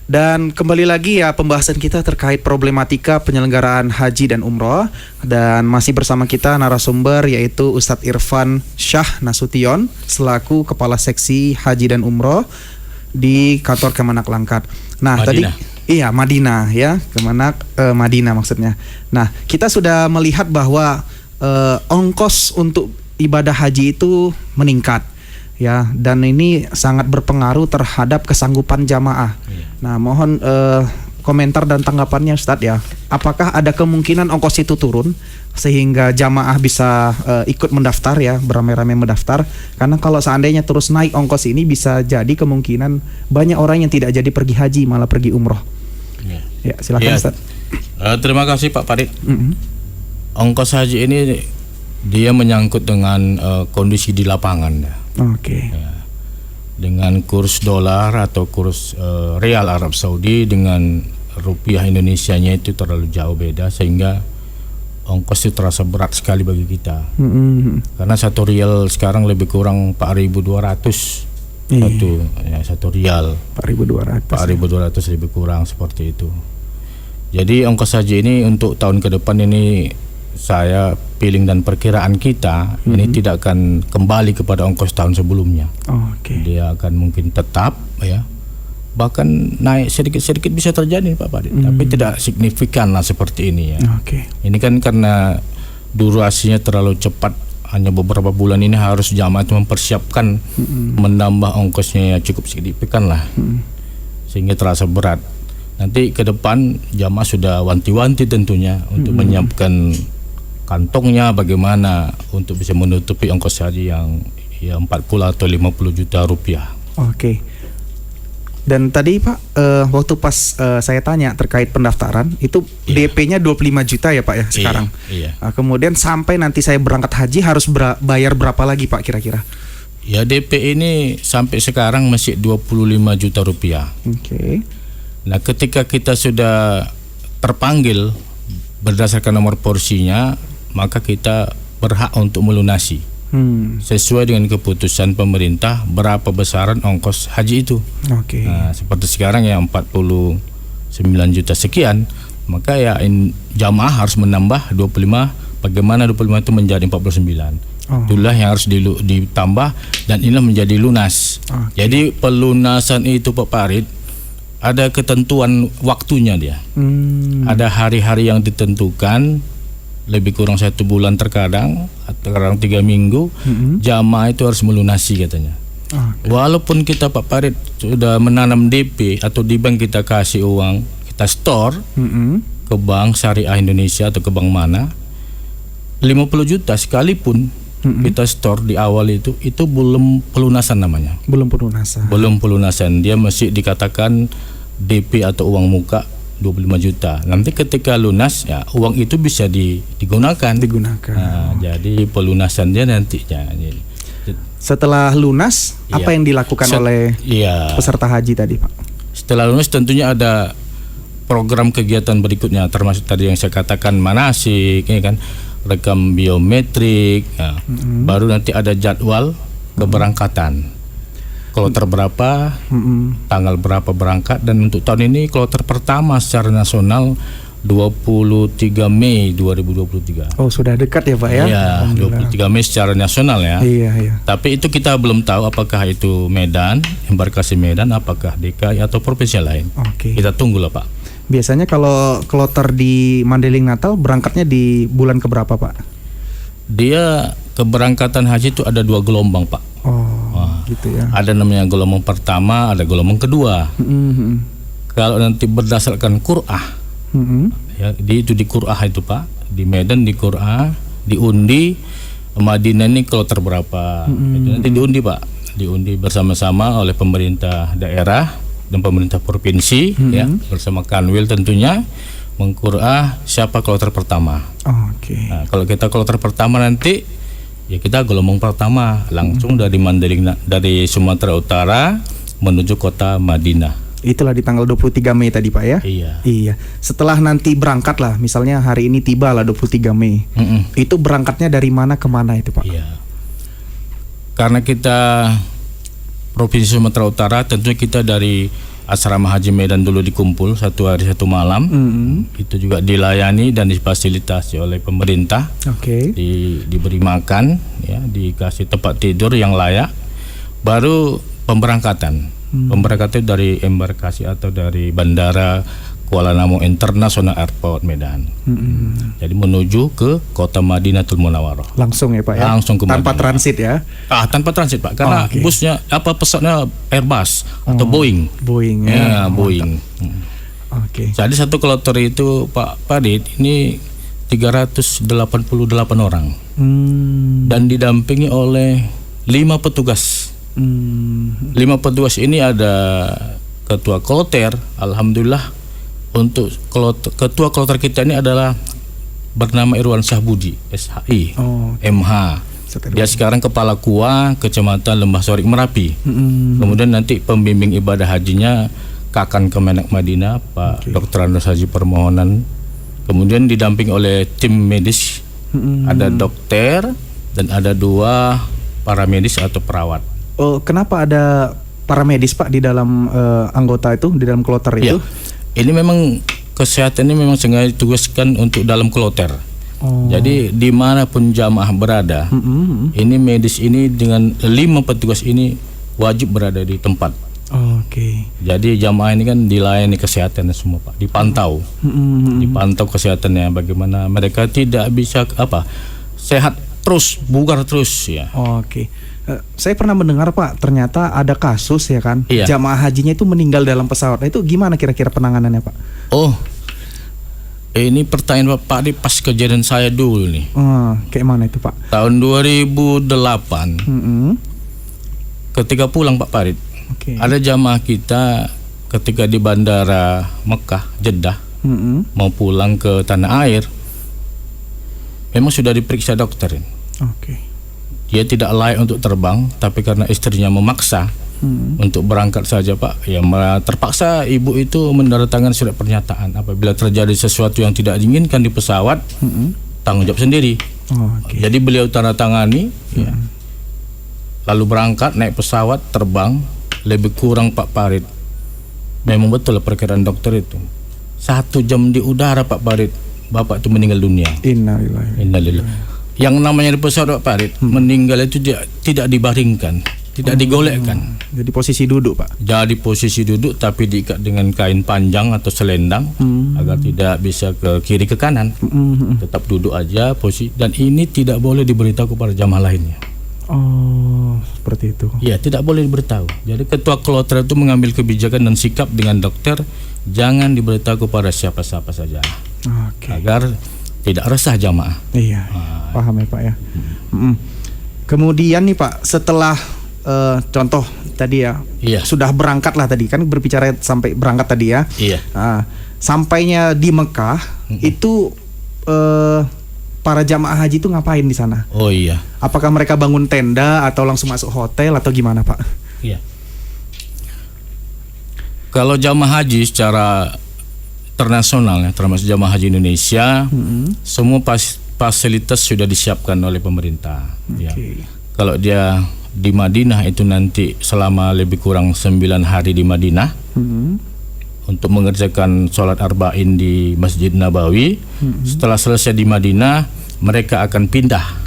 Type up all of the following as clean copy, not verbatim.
Dan kembali lagi ya pembahasan kita terkait problematika penyelenggaraan haji dan umroh. Dan masih bersama kita narasumber yaitu Ustadz Irfan Syah Nasution selaku Kepala Seksi Haji dan Umroh di kantor Kemenak Langkat. Nah Madinah. Madinah ya, Kemenak Madinah maksudnya. Nah kita sudah melihat bahwa ongkos untuk ibadah haji itu meningkat. Ya, dan ini sangat berpengaruh terhadap kesanggupan jamaah. Nah, mohon komentar dan tanggapannya Ustadz ya. Apakah ada kemungkinan ongkos itu turun sehingga jamaah bisa ikut mendaftar ya, beramai-ramai mendaftar? Karena kalau seandainya terus naik ongkos ini bisa jadi kemungkinan banyak orang yang tidak jadi pergi haji malah pergi umroh. Ya, silakan Ustadz. Terima kasih Pak Farid. Ongkos haji ini dia menyangkut dengan kondisi di lapangan ya. Oke. Ya. Dengan kurs dolar atau kurs real Arab Saudi dengan rupiah Indonesianya itu terlalu jauh beda sehingga ongkos itu terasa berat sekali bagi kita. Karena satu rial sekarang lebih kurang 4.200 satu rial. 4.200 lebih kurang seperti itu. Jadi ongkos haji ini untuk tahun ke depan ini saya feeling dan perkiraan kita ini tidak akan kembali kepada ongkos tahun sebelumnya. Dia akan mungkin tetap ya, bahkan naik sedikit-sedikit bisa terjadi Pak Farid, tapi tidak signifikan lah seperti ini ya. Ini kan karena durasinya terlalu cepat, hanya beberapa bulan ini harus jamaah itu mempersiapkan menambah ongkosnya cukup signifikan lah, sehingga terasa berat. Nanti ke depan jamaah sudah wanti-wanti tentunya untuk menyiapkan kantongnya bagaimana untuk bisa menutupi ongkos haji yang 40 atau 50 juta rupiah. Dan tadi Pak, waktu pas saya tanya terkait pendaftaran itu DP-nya 25 juta ya Pak ya sekarang. Kemudian sampai nanti saya berangkat haji harus bayar berapa lagi Pak kira-kira? Ya DP ini sampai sekarang masih 25 juta rupiah. Nah ketika kita sudah terpanggil berdasarkan nomor porsinya, maka kita berhak untuk melunasi sesuai dengan keputusan pemerintah berapa besaran ongkos haji itu. Nah, seperti sekarang ya 49 juta sekian, maka ya jamaah harus menambah 25. Bagaimana 25 itu menjadi 49? Itulah yang harus ditambah dan inilah menjadi lunas. Jadi pelunasan itu Pak Farid ada ketentuan waktunya dia. Ada hari-hari yang ditentukan, lebih kurang 1 bulan terkadang 3 minggu, jamaah itu harus melunasi katanya. Walaupun kita Pak Farid sudah menanam DP atau di bank kita kasih uang, kita store ke bank syariah Indonesia atau ke bank mana, 50 juta sekalipun kita store di awal itu belum pelunasan namanya. Belum pelunasan. Dia masih dikatakan DP atau uang muka 25 juta. Nanti ketika lunas ya uang itu bisa digunakan. Nah, jadi pelunasan dia nantinya. Setelah lunas apa yang dilakukan oleh peserta haji tadi Pak? Setelah lunas tentunya ada program kegiatan berikutnya, termasuk tadi yang saya katakan manasik, ya kan, rekam biometrik. Nah, baru nanti ada jadwal keberangkatan. Kloter berapa, tanggal berapa berangkat, dan untuk tahun ini kloter pertama secara nasional 23 Mei 2023. Oh, sudah dekat ya Pak ya? Iya, 23 Mei secara nasional ya. Tapi itu kita belum tahu apakah itu Medan, embarkasi Medan, apakah DKI atau provinsi lain. Kita tunggulah Pak. Biasanya kalau kloter di Mandailing Natal berangkatnya di bulan keberapa Pak? Dia keberangkatan haji itu ada 2 gelombang Pak. Gitu ya. Ada namanya gelombang pertama, ada gelombang kedua. Kalau nanti berdasarkan Qur'ah, ya, itu di Qur'ah itu Pak, di Medan di Qur'ah, diundi Madinah ini kloter berapa, itu nanti diundi Pak, diundi bersama-sama oleh pemerintah daerah dan pemerintah provinsi, ya, bersama Kanwil tentunya mengqur'ah siapa kloter pertama. Nah, kalau kita kloter pertama nanti ya kita gelombang pertama langsung dari Mandailing, dari Sumatera Utara menuju kota Madinah. Itulah di tanggal 23 Mei tadi Pak ya? Iya. Setelah nanti berangkat lah, misalnya hari ini tiba lah 23 Mei. Itu berangkatnya dari mana ke mana itu Pak? Iya. Karena kita Provinsi Sumatera Utara, tentunya kita dari asrama Haji Medan dulu dikumpul 1 hari 1 malam. Itu juga dilayani dan difasilitasi oleh pemerintah. Diberi makan, ya, dikasih tempat tidur yang layak. Baru pemberangkatan. Pemberangkatan dari embarkasi atau dari bandara Kuala Namu International Airport Medan. Jadi menuju ke kota Madinatul Munawwarah. Langsung ya Pak ya? Langsung ke tanpa Madinah. transit ya? Tanpa transit Pak, karena busnya pesawatnya Airbus atau Boeing. Boeing ya. Boeing. Jadi satu kloter itu Pak Padit ini 388 orang. Dan didampingi oleh 5 petugas. 5 petugas ini ada ketua kloter, alhamdulillah. Untuk ketua kloter kita ini adalah bernama Irwan Syahbudi, SHI, MH. Dia sekarang kepala KUA Kecamatan Lembah Sorik Merapi. Kemudian nanti pembimbing ibadah hajinya Kakan Kemenak Madinah, Pak Dr. Andos Haji Permohonan. Kemudian didamping oleh tim medis, ada dokter dan ada 2 paramedis atau perawat. Kenapa ada paramedis Pak di dalam anggota itu, di dalam kloter itu? Ini memang kesehatan ini memang sengaja ditugaskan untuk dalam kloter. Jadi dimanapun jamaah berada, ini medis ini dengan 5 petugas ini wajib berada di tempat. Jadi jamaah ini kan dilayani kesehatan semua Pak, dipantau, dipantau kesehatannya bagaimana mereka tidak bisa sehat terus, bugar terus ya. Saya pernah mendengar Pak, ternyata ada kasus ya kan, jamaah hajinya itu meninggal dalam pesawat. Nah, itu gimana kira-kira penanganannya Pak? Ini pertanyaan Pak di pas kejadian saya dulu nih. Kayak mana itu Pak? Tahun 2008, ketika pulang Pak Farid, ada jamaah kita ketika di bandara Mekah, Jeddah, mau pulang ke tanah air, memang sudah diperiksa dokter. Dia tidak layak untuk terbang, tapi karena istrinya memaksa untuk berangkat saja Pak, ya terpaksa ibu itu menandatangani surat pernyataan apabila terjadi sesuatu yang tidak diinginkan di pesawat, tanggung jawab sendiri. Jadi beliau tanda tangani, lalu berangkat naik pesawat terbang, lebih kurang Pak Farid. Memang betul perkiraan dokter itu 1 jam di udara Pak Farid, bapak itu meninggal dunia. Innalillahi. Yang namanya di pesawat Pak Farid, meninggal itu tidak dibaringkan, tidak digolekkan. Jadi posisi duduk Pak? Jadi posisi duduk tapi diikat dengan kain panjang atau selendang agar tidak bisa ke kiri ke kanan. Tetap duduk aja posisi, dan ini tidak boleh diberitahu kepada jamaah lainnya. Seperti itu. Ya, tidak boleh diberitahu. Jadi ketua kloter itu mengambil kebijakan dan sikap dengan dokter, jangan diberitahu kepada siapa-siapa saja. Agar tidak resah jamaah. Paham ya Pak ya. Kemudian nih Pak, setelah contoh tadi ya, sudah berangkat lah tadi kan, berbicara sampai berangkat tadi ya. Sampainya di Mekah itu para jamaah haji itu ngapain di sana? Apakah mereka bangun tenda atau langsung masuk hotel atau gimana Pak? Kalau jamaah haji secara internasional ya, termasuk jamaah haji Indonesia, semua fasilitas sudah disiapkan oleh pemerintah. Kalau dia di Madinah itu nanti selama lebih kurang 9 hari di Madinah, untuk mengerjakan sholat arba'in di Masjid Nabawi. Setelah selesai di Madinah, mereka akan pindah.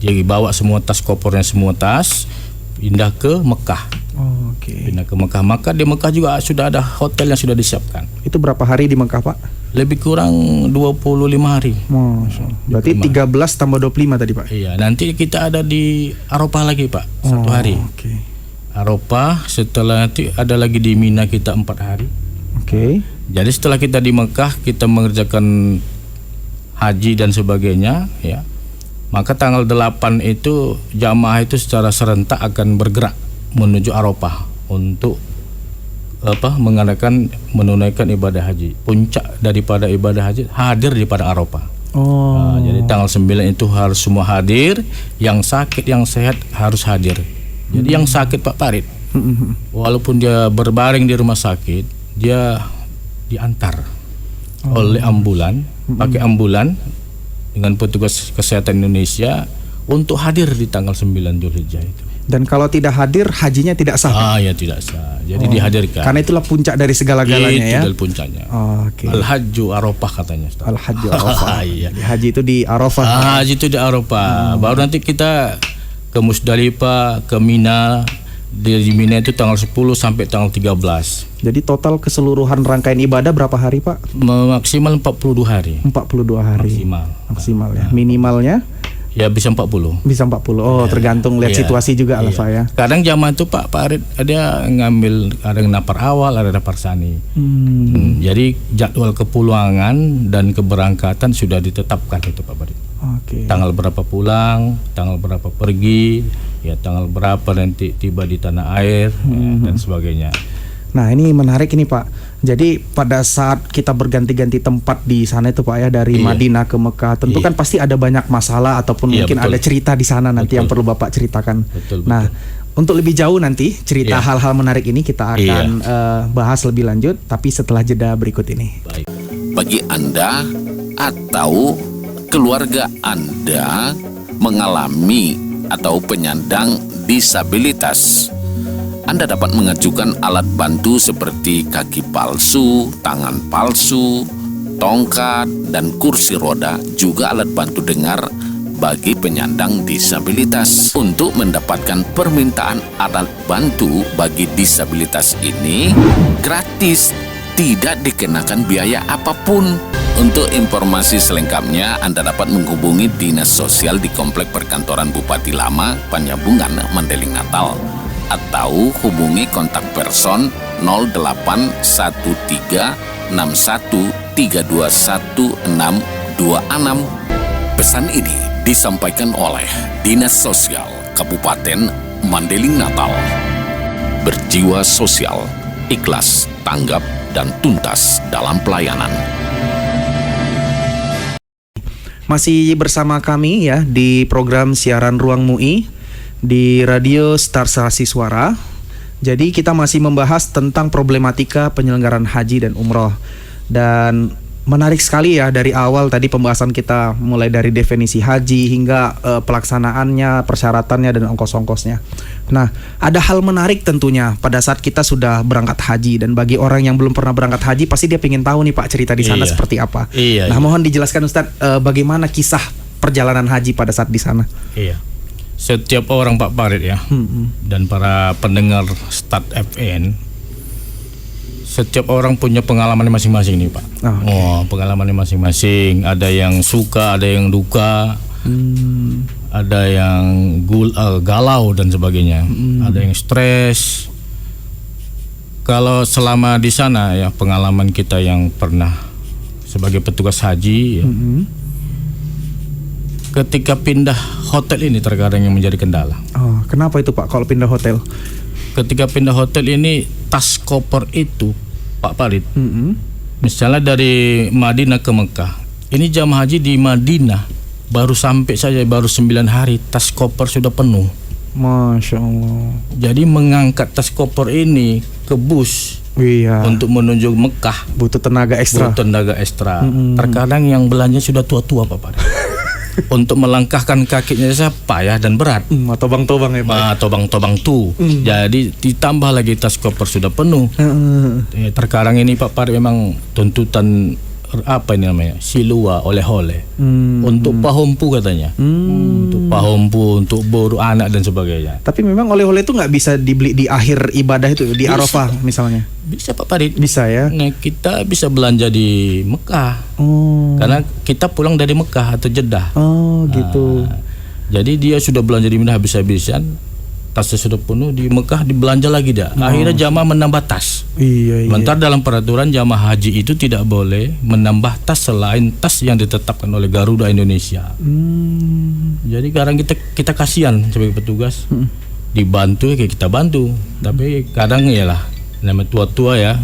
Jadi bawa semua tas kopornya, semua tas, pindah ke Mekah. Pindah ke Mekah. Maka di Mekah juga sudah ada hotel yang sudah disiapkan. Itu berapa hari di Mekah Pak? Lebih kurang 25 hari. Berarti 13 tambah 25 tadi Pak? Iya, nanti kita ada di Arafah lagi Pak, 1 hari. Arafah, setelah itu ada lagi di Mina kita 4 hari. Jadi setelah kita di Mekah, kita mengerjakan haji dan sebagainya ya. Maka tanggal 8 itu jamaah itu secara serentak akan bergerak menuju Arafah untuk menunaikan ibadah haji. Puncak daripada ibadah haji hadir di pada Arafah. Jadi tanggal 9 itu harus semua hadir, yang sakit yang sehat harus hadir. Jadi yang sakit Pak Farid, walaupun dia berbaring di rumah sakit, dia diantar oleh ambulan, pakai ambulan dengan petugas kesehatan Indonesia untuk hadir di tanggal 9 Dzulhijjah itu. Dan kalau tidak hadir, hajinya tidak sah, Pak? Ya tidak sah. Jadi dihadirkan. Karena itulah puncak dari segala-galanya Itu ya. dari puncaknya. Oke. Al-Hajju Arafah katanya, Ustaz. Al-Hajju Arafah. Iya. Haji itu di Arafah. Haji itu di Arafah. Baru nanti kita ke Musdalifah, ke Mina. Di Mina itu tanggal 10 sampai tanggal 13. Jadi total keseluruhan rangkaian ibadah berapa hari, Pak? Maksimal 42 hari. 42 hari. Maksimal ya. Minimalnya? Ya bisa 40. Bisa 40. Oh, tergantung lihat situasi juga lah, Pak ya. Kadang zaman itu Pak Arid ada ngambil, ada yang napar awal, ada napar sani. Jadi jadwal kepulangan dan keberangkatan sudah ditetapkan itu Pak Arid. Oke. Tanggal berapa pulang, tanggal berapa pergi, ya tanggal berapa nanti tiba di tanah air dan sebagainya. Nah, ini menarik ini, Pak. Jadi pada saat kita berganti-ganti tempat di sana itu, Pak ya, dari Madinah ke Mekah, tentu kan pasti ada banyak masalah ataupun mungkin betul. ada cerita di sana nanti yang perlu Bapak ceritakan. Betul. Nah, untuk lebih jauh nanti cerita hal-hal menarik ini kita akan bahas lebih lanjut, tapi setelah jeda berikut ini. Baik. Bagi Anda atau keluarga Anda mengalami atau penyandang disabilitas, Anda dapat mengajukan alat bantu seperti kaki palsu, tangan palsu, tongkat, dan kursi roda, juga alat bantu dengar bagi penyandang disabilitas. Untuk mendapatkan permintaan alat bantu bagi disabilitas ini gratis, tidak dikenakan biaya apapun. Untuk informasi selengkapnya, Anda dapat menghubungi Dinas Sosial di Komplek Perkantoran Bupati Lama, Panyabungan, Mandailing Natal, atau hubungi kontak person 081361321626. Pesan ini disampaikan oleh Dinas Sosial Kabupaten Mandailing Natal. Berjiwa sosial, ikhlas, tanggap, dan tuntas dalam pelayanan. Masih bersama kami ya di program siaran Ruang MUI di Radio Star Stasi Suara. Jadi kita masih membahas tentang problematika penyelenggaraan haji dan umroh. Dan menarik sekali ya, dari awal tadi pembahasan kita mulai dari definisi haji hingga pelaksanaannya, persyaratannya, dan ongkos-ongkosnya. Nah, ada hal menarik tentunya pada saat kita sudah berangkat haji, dan bagi orang yang belum pernah berangkat haji pasti dia pengen tahu nih Pak, cerita di sana seperti apa. Nah, mohon dijelaskan Ustadz, bagaimana kisah perjalanan haji pada saat di sana. Setiap orang Pak Farid ya, dan para pendengar Start FN, setiap orang punya pengalaman masing-masing nih Pak. Pengalaman masing-masing. Ada yang suka, ada yang duka, ada yang galau dan sebagainya, ada yang stres. Kalau selama di sana ya, pengalaman kita yang pernah sebagai petugas haji ya, ketika pindah hotel ini terkadang yang menjadi kendala. Kenapa itu Pak kalau pindah hotel? Ketika pindah hotel ini, tas koper itu Pak Farid, misalnya dari Madinah ke Mekah, ini jamaah haji di Madinah baru sampai saja baru 9 hari, tas koper sudah penuh. Masya Allah. Jadi mengangkat tas koper ini ke bus untuk menuju Mekah butuh tenaga ekstra. Terkadang yang belanja sudah tua-tua Pak Farid. Untuk melangkahkan kakinya saya payah dan berat. Tobang-tobang ya Pak. Tobang-tobang tuh. Jadi ditambah lagi tas koper sudah penuh. Terkadang ini Pak Farid memang tuntutan apa ini namanya, silua, oleh-oleh, untuk pahompu katanya, untuk pahompu, untuk boru anak dan sebagainya. Tapi memang oleh-oleh itu nggak bisa dibeli di akhir ibadah itu, di Arafah misalnya. Bisa Pak Farid. Bisa ya. Nah, kita bisa belanja di Mekah, karena kita pulang dari Mekah atau Jeddah. Gitu. Jadi dia sudah belanja di Mina habis-habisan, tasnya sudah penuh, di Mekah dibelanja lagi dah. Akhirnya jamaah menambah tas. Sementara dalam peraturan jamaah haji itu tidak boleh menambah tas selain tas yang ditetapkan oleh Garuda Indonesia. Jadi kadang kita kasihan sebagai petugas, dibantu ya kita bantu, tapi kadang iyalah namanya tua-tua ya,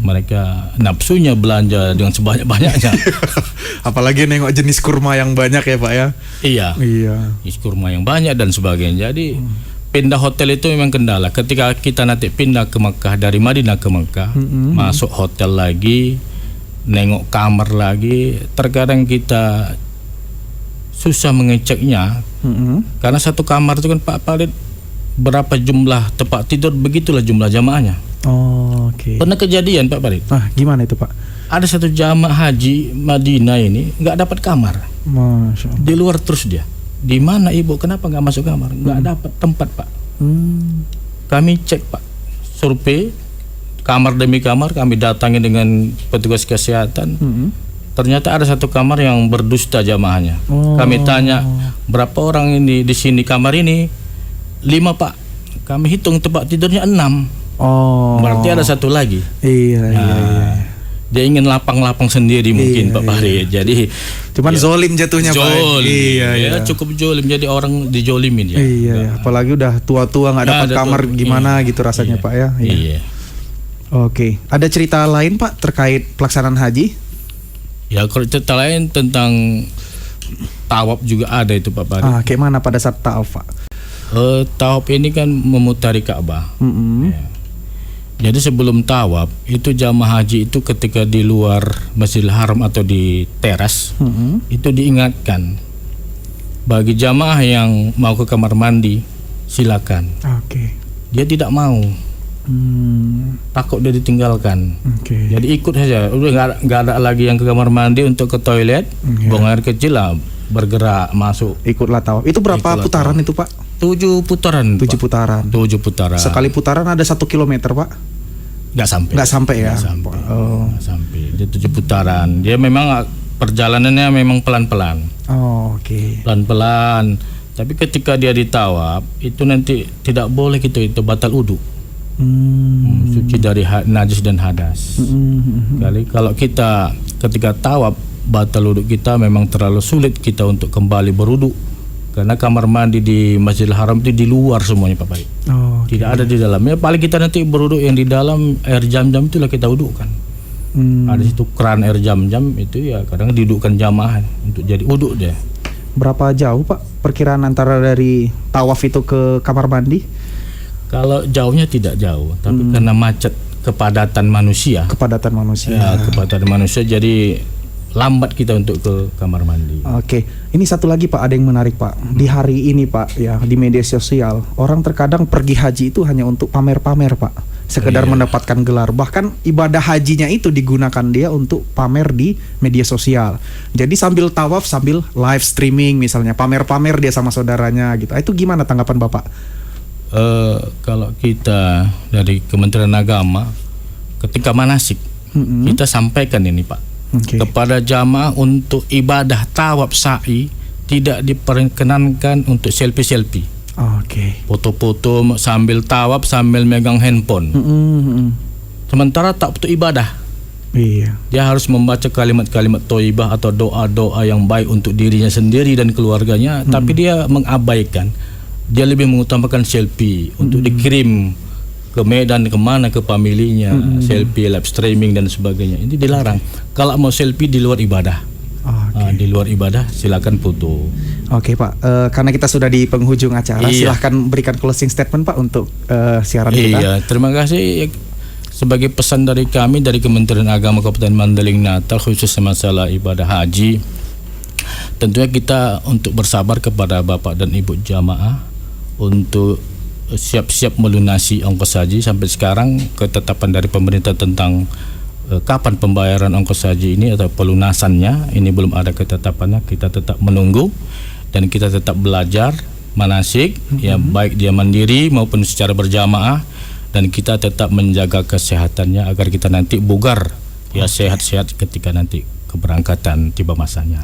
mereka nafsunya belanja dengan sebanyak-banyaknya. Apalagi nengok jenis kurma yang banyak ya Pak ya. Iya. Jenis kurma yang banyak dan sebagainya. Jadi pindah hotel itu memang kendala. Ketika kita nanti pindah ke Mekah, dari Madinah ke Mekah, masuk hotel lagi, nengok kamar lagi, terkadang kita susah mengeceknya, karena satu kamar itu kan Pak Farid berapa jumlah tempat tidur, begitulah jumlah jamaahnya. Oh, oke. Pernah kejadian Pak Farid, Gimana itu Pak? ada satu jamaah haji Madinah ini nggak dapat kamar, Masya Allah. di luar terus dia. Di mana ibu? Kenapa nggak masuk kamar? Nggak dapat tempat Pak. Kami cek Pak, survei kamar demi kamar, kami datangi dengan petugas kesehatan. Ternyata ada satu kamar yang berdusta jamaahnya. Kami tanya, berapa orang ini di sini kamar ini? 5 Pak. Kami hitung tempat tidurnya 6. Berarti ada satu lagi. Iya. Dia ingin lapang-lapang sendiri mungkin Pak Farid. Jadi cuman zolim jatuhnya Pak. zolim. Iya. Cukup zolim, jadi orang dijolimin ya. Iya. Apalagi udah tua-tua nggak dapat kamar, gimana gitu rasanya Pak ya. Iya. Oke. Ada cerita lain Pak terkait pelaksanaan haji? Ya, kalau cerita lain tentang tawaf juga ada itu Pak Farid. Kayak mana pada saat tawaf Pak? Tawaf ini kan memutari Ka'bah. Ya. Jadi sebelum tawaf itu jamaah haji itu ketika di luar Masjidil Haram atau di teras itu diingatkan, bagi jamaah yang mau ke kamar mandi silakan. Dia tidak mau, takut dia ditinggalkan. Jadi ikut saja. Udah nggak ada lagi yang ke kamar mandi untuk ke toilet, buang air kecil lah, bergerak masuk. Ikutlah tawaf. Itu berapa putaran itu Pak? 7 putaran. 7 putaran. 7 putaran. Sekali putaran ada 1 kilometer Pak? Nggak sampai. Nggak sampai ya? Nggak sampai. Dia 7 putaran. Dia memang perjalanannya memang pelan-pelan. Pelan-pelan. Tapi ketika dia ditawaf itu nanti tidak boleh gitu, itu batal wudu. Suci dari najis dan hadas. Kalau kita ketika tawaf batal wudu kita, memang terlalu sulit kita untuk kembali berwudu. Karena kamar mandi di Masjidil Haram itu di luar semuanya Pak Farid. Tidak ada di dalamnya. Paling kita nanti berwudu yang di dalam air jam-jam itulah kita wudukan. Ada situ keran air jam-jam itu ya kadang didudukkan jamaah untuk jadi wudu dia. Berapa jauh Pak perkiraan antara dari tawaf itu ke kamar mandi? Kalau jauhnya tidak jauh, tapi karena macet kepadatan manusia. Kepadatan manusia jadi lambat kita untuk ke kamar mandi. Ini satu lagi Pak, ada yang menarik Pak. Di hari ini Pak ya, di media sosial orang terkadang pergi haji itu hanya untuk pamer-pamer Pak, sekedar mendapatkan gelar. Bahkan ibadah hajinya itu digunakan dia untuk pamer di media sosial. Jadi sambil tawaf sambil live streaming misalnya, pamer-pamer dia sama saudaranya gitu. Itu gimana tanggapan Bapak? Kalau kita dari Kementerian Agama ketika manasik kita sampaikan ini Pak, kepada jamaah untuk ibadah tawaf sa'i tidak diperkenankan untuk selfie-selfie. Foto-foto sambil tawaf sambil megang handphone. Sementara tawaf itu ibadah. Dia harus membaca kalimat-kalimat thayyibah atau doa-doa yang baik untuk dirinya sendiri dan keluarganya, tapi dia mengabaikan. Dia lebih mengutamakan selfie untuk dikirim ke Medan, kemana, ke familinya, selfie, live streaming dan sebagainya. Ini dilarang. Kalau mau selfie di luar ibadah, di luar ibadah silakan foto. Pak, karena kita sudah di penghujung acara, silahkan berikan closing statement Pak untuk siaran kita. Terima kasih. Sebagai pesan dari kami dari Kementerian Agama Kabupaten Mandailing Natal khusus masalah ibadah haji, tentunya kita untuk bersabar kepada Bapak dan Ibu jamaah untuk siap-siap melunasi ongkos haji. Sampai sekarang ketetapan dari pemerintah tentang kapan pembayaran ongkos haji ini atau pelunasannya ini belum ada ketetapannya. Kita tetap menunggu dan kita tetap belajar manasik ya, baik dia mandiri maupun secara berjamaah, dan kita tetap menjaga kesehatannya agar kita nanti bugar ya, sehat-sehat ketika nanti keberangkatan tiba masanya.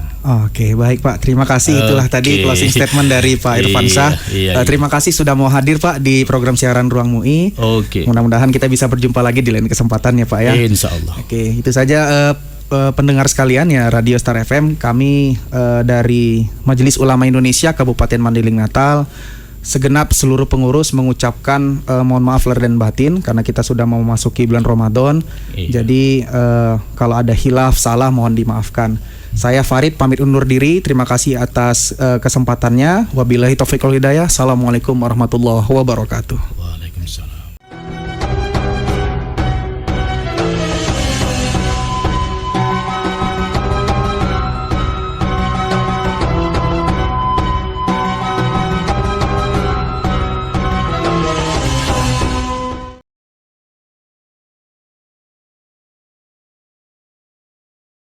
Baik Pak, terima kasih. Itulah tadi closing statement dari Pak Irfansyah. Terima kasih sudah mau hadir Pak di program siaran Ruang MUI. Mudah-mudahan kita bisa berjumpa lagi di lain kesempatan ya Pak ya. Insya Allah. Itu saja pendengar sekalian ya, Radio Star FM. Kami dari Majelis Ulama Indonesia Kabupaten Mandailing Natal, segenap seluruh pengurus mengucapkan mohon maaf lahir dan batin karena kita sudah mau memasuki bulan Ramadan. Jadi kalau ada hilaf salah mohon dimaafkan. Saya Farid pamit undur diri. Terima kasih atas kesempatannya. Wabillahi taufiq wal hidayah. Assalamualaikum warahmatullahi wabarakatuh.